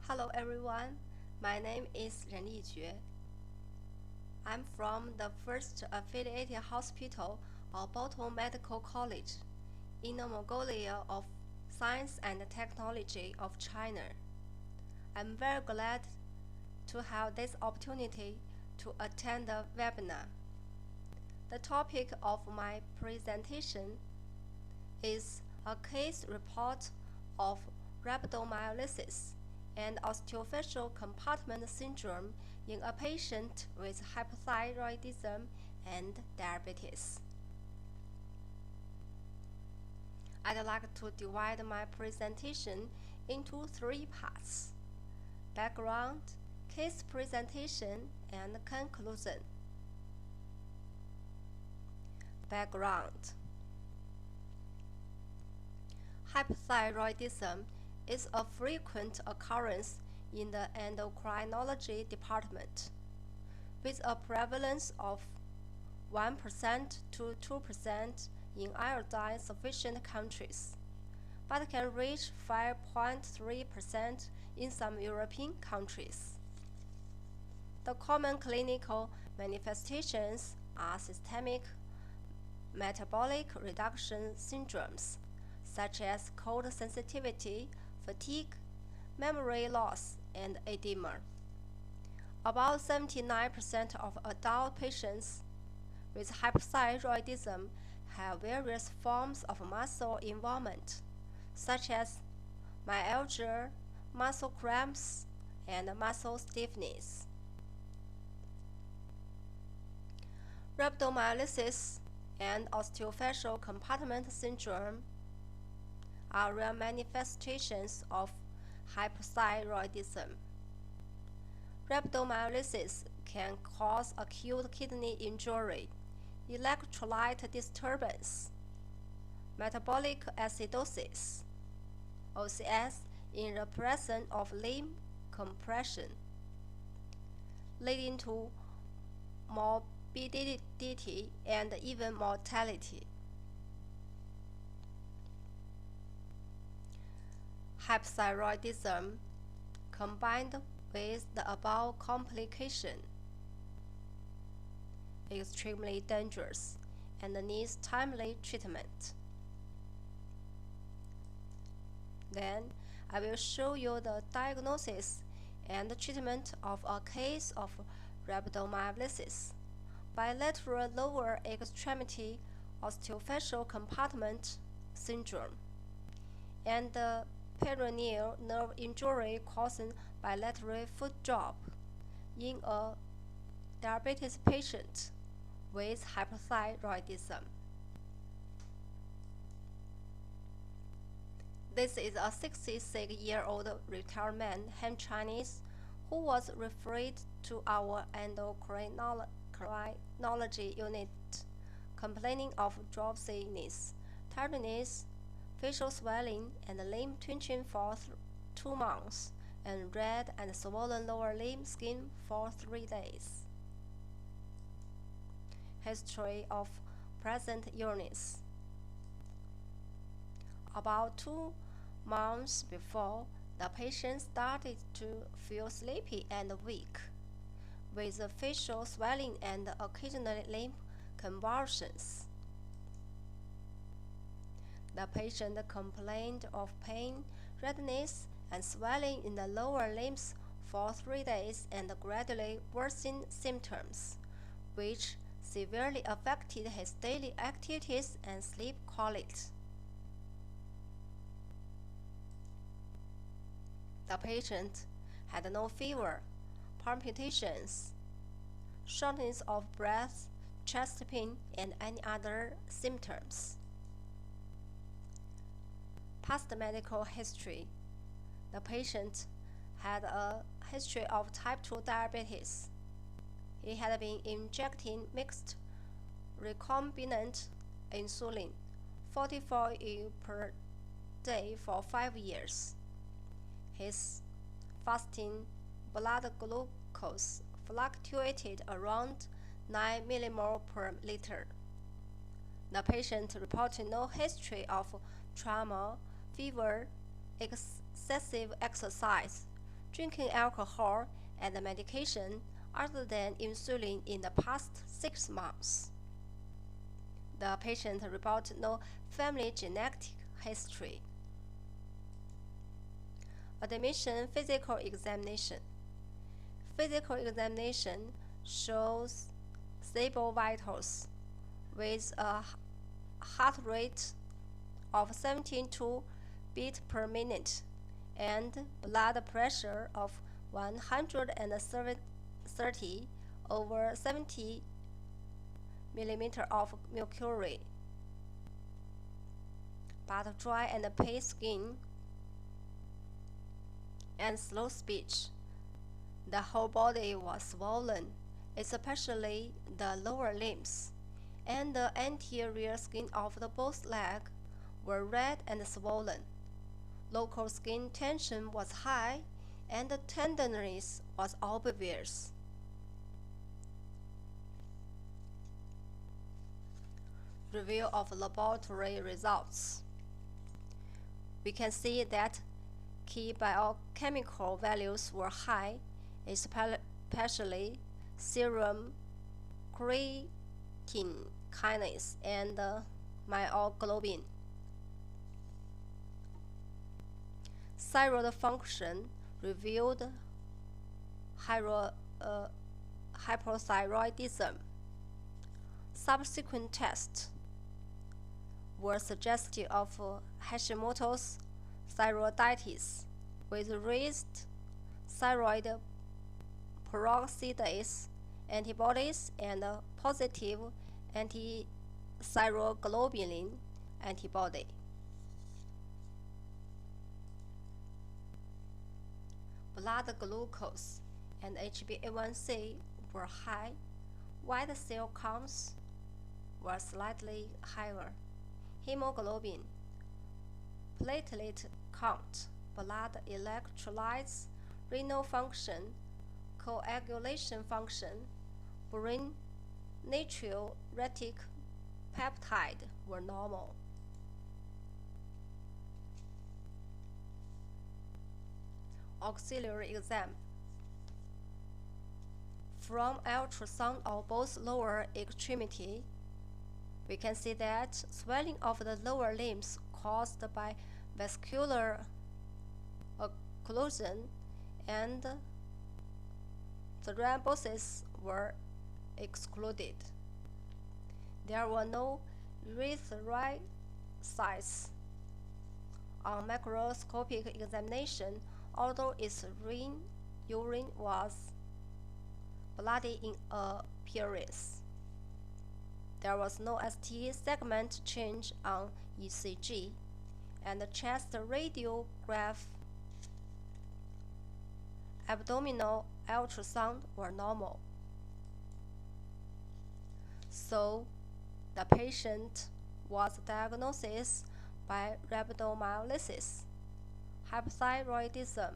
Hello everyone, my name is Lijue. I'm from the first affiliated hospital of Botan Medical College in the Mongolia of Science and Technology of China. I'm very glad to have this opportunity to attend the webinar. The topic of my presentation is a case report of rhabdomyolysis and osteofascial compartment syndrome in a patient with hypothyroidism and diabetes. I'd like to divide my presentation into three parts: background, case presentation, and conclusion. Background. Hypothyroidism is a frequent occurrence in the endocrinology department, with a prevalence of 1% to 2% in iodine-sufficient countries, but can reach 5.3% in some European countries. The common clinical manifestations are systemic metabolic reduction syndromes, such as cold sensitivity, fatigue, memory loss, and edema. About 79% of adult patients with hypothyroidism have various forms of muscle involvement, such as myalgia, muscle cramps, and muscle stiffness. Rhabdomyolysis and osteofascial compartment syndrome are rare manifestations of hypothyroidism. Rhabdomyolysis can cause acute kidney injury, electrolyte disturbance, metabolic acidosis, OCS in the presence of limb compression, leading to morbidity and even mortality. Hypothyroidism combined with the above complication is extremely dangerous and needs timely treatment. Then I will show you the diagnosis and treatment of a case of rhabdomyolysis, bilateral lower extremity osteofascial compartment syndrome, and peroneal nerve injury causing bilateral foot drop in a diabetes patient with hypothyroidism. This is a 66-year-old retired man, Han Chinese, who was referred to our endocrinology unit complaining of drowsiness, tiredness, facial swelling, and limb twitching for 2 months, and red and swollen lower limb skin for 3 days. History of present illness. About 2 months before, the patient started to feel sleepy and weak, with facial swelling and occasional limb convulsions. The patient complained of pain, redness, and swelling in the lower limbs for 3 days and gradually worsened symptoms, which severely affected his daily activities and sleep quality. The patient had no fever, palpitations, shortness of breath, chest pain, and any other symptoms. Past medical history. The patient had a history of type 2 diabetes. He had been injecting mixed recombinant insulin, 44 U per day for 5 years. His fasting blood glucose fluctuated around 9 millimole per liter. The patient reported no history of trauma, fever, excessive exercise, drinking alcohol and medication other than insulin in the past 6 months. The patient reported no family genetic history. Admission physical examination. Physical examination shows stable vitals with a heart rate of 72 beats per minute and blood pressure of 130 over 70 millimeter of mercury, but dry and pale skin and slow speech. The whole body was swollen, especially the lower limbs, and the anterior skin of the both legs were red and swollen. Local skin tension was high, and the tenderness was obvious. Review of laboratory results. We can see that key biochemical values were high, especially serum creatine kinase and myoglobin. Thyroid function revealed hypothyroidism. Subsequent tests were suggestive of Hashimoto's thyroiditis with raised thyroid peroxidase antibodies and positive antithyroglobulin antibody. Blood glucose and HbA1c were high, white cell counts were slightly higher. Hemoglobin, platelet count, blood electrolytes, renal function, coagulation function, brain natriuretic peptide were normal. Auxiliary exam. From ultrasound of both lower extremity, we can see that swelling of the lower limbs caused by vascular occlusion and thrombosis were excluded. There were no erythrocytes on microscopic examination, although its urine was bloody in appearance. There was no ST segment change on ECG, and the chest radiograph, abdominal ultrasound were normal. So, the patient was diagnosed by rhabdomyolysis, hypothyroidism,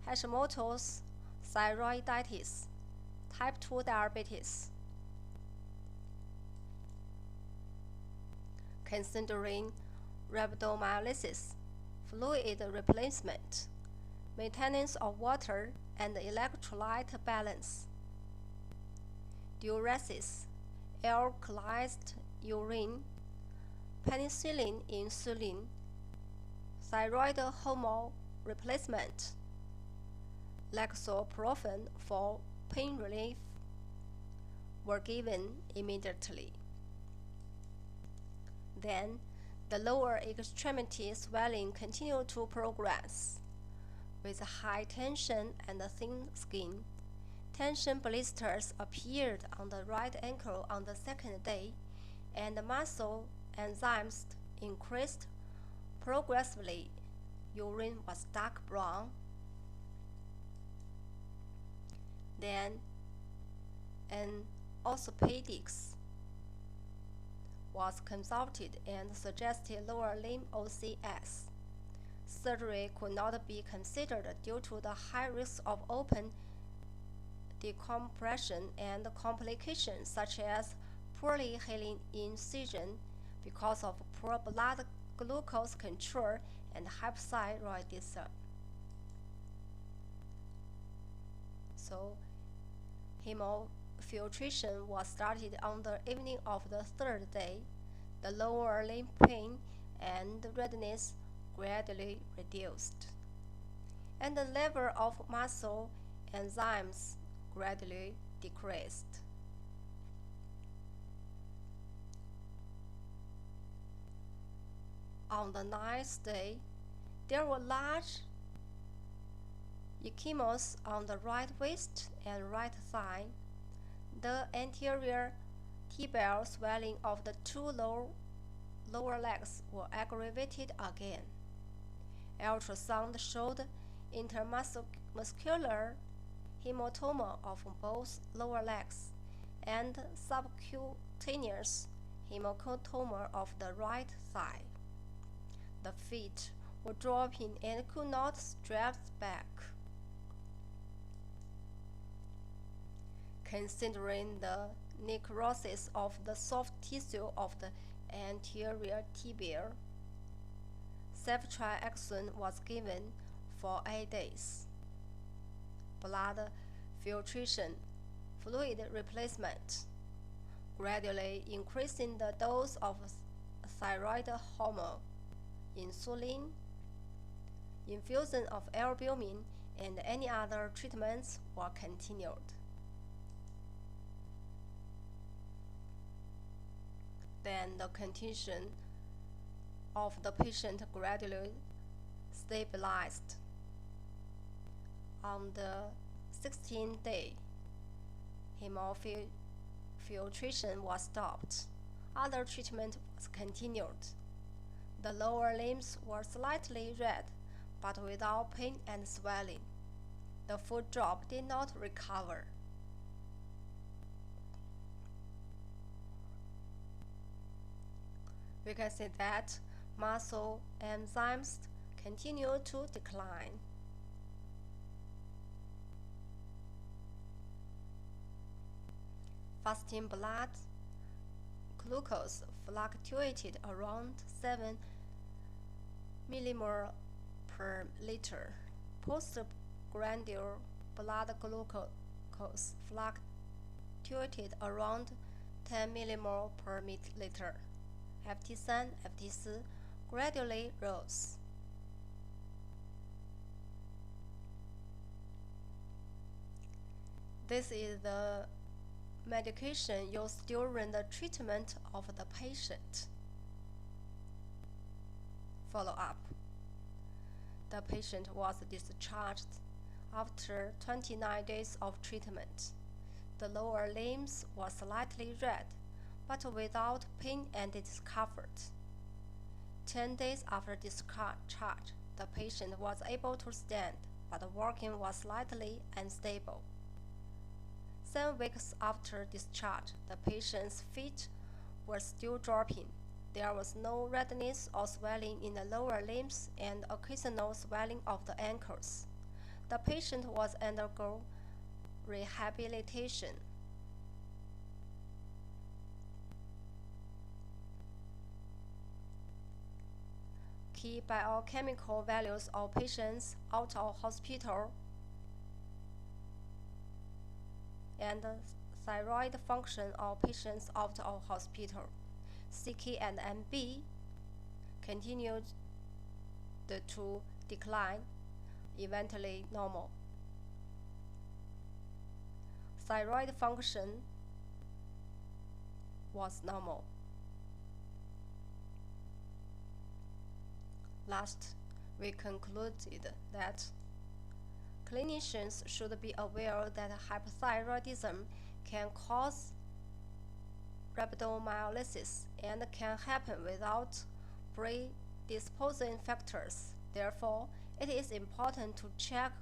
Hashimoto's thyroiditis, type 2 diabetes. Considering rhabdomyolysis, fluid replacement, maintenance of water and electrolyte balance, diuresis, alkalized urine, penicillin insulin, thyroid hormone replacement, lexapro for pain relief were given immediately. Then, the lower extremity swelling continued to progress. With high tension and thin skin, tension blisters appeared on the right ankle on the second day, and muscle enzymes increased progressively. Urine was dark brown. Then, an orthopedics was consulted and suggested lower limb OCS. Surgery could not be considered due to the high risk of open decompression and complications such as poorly healing incision because of poor blood glucose control and hypothyroidism. So hemofiltration was started on the evening of the third day. The lower limb pain and redness gradually reduced, and the level of muscle enzymes gradually decreased. On the ninth day, there were large edemas on the right waist and right thigh. The anterior tibial swelling of the two lower legs were aggravated again. Ultrasound showed intermuscular hematoma of both lower legs and subcutaneous hematoma of the right thigh. The feet were dropping and could not strap back. Considering the necrosis of the soft tissue of the anterior tibia, ceftriaxone was given for 8 days. Blood filtration, fluid replacement, gradually increasing the dose of thyroid hormone, insulin, infusion of albumin, and any other treatments were continued. Then the condition of the patient gradually stabilized. On the 16th day, hemofiltration was stopped. Other treatment was continued. The lower limbs were slightly red, but without pain and swelling. The foot drop did not recover. We can see that muscle enzymes continue to decline. Fasting blood glucose fluctuated around 7 millimole per liter. Postprandial blood glucose fluctuated around 10 millimole per liter. FT3, FT4 gradually rose. This is the medication used during the treatment of the patient. Follow-up. The patient was discharged after 29 days of treatment. The lower limbs were slightly red, but without pain and discomfort. 10 days after discharge, the patient was able to stand, but walking was slightly unstable. 7 weeks after discharge, the patient's feet were still dropping. There was no redness or swelling in the lower limbs and occasional swelling of the ankles. The patient was undergo rehabilitation. Key biochemical values of patients out of hospital and thyroid function of patients out of hospital. CK and MB continued to decline, eventually normal. Thyroid function was normal. Last, we concluded that clinicians should be aware that hypothyroidism can cause rhabdomyolysis and can happen without predisposing factors. Therefore, it is important to check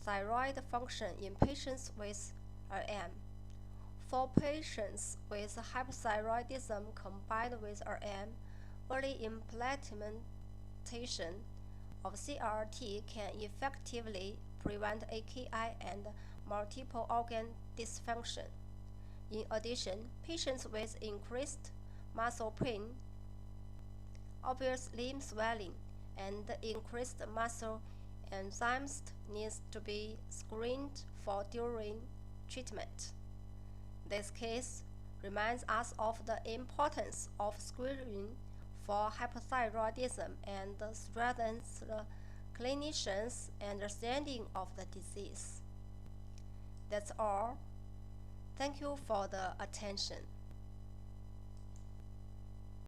thyroid function in patients with RM. For patients with hypothyroidism combined with RM, early implementation of CRT can effectively prevent AKI and multiple organ dysfunction. In addition, patients with increased muscle pain, obvious limb swelling, and increased muscle enzymes needs to be screened for during treatment. This case reminds us of the importance of screening for hypothyroidism and strengthens the clinician's understanding of the disease. That's all. Thank you for the attention.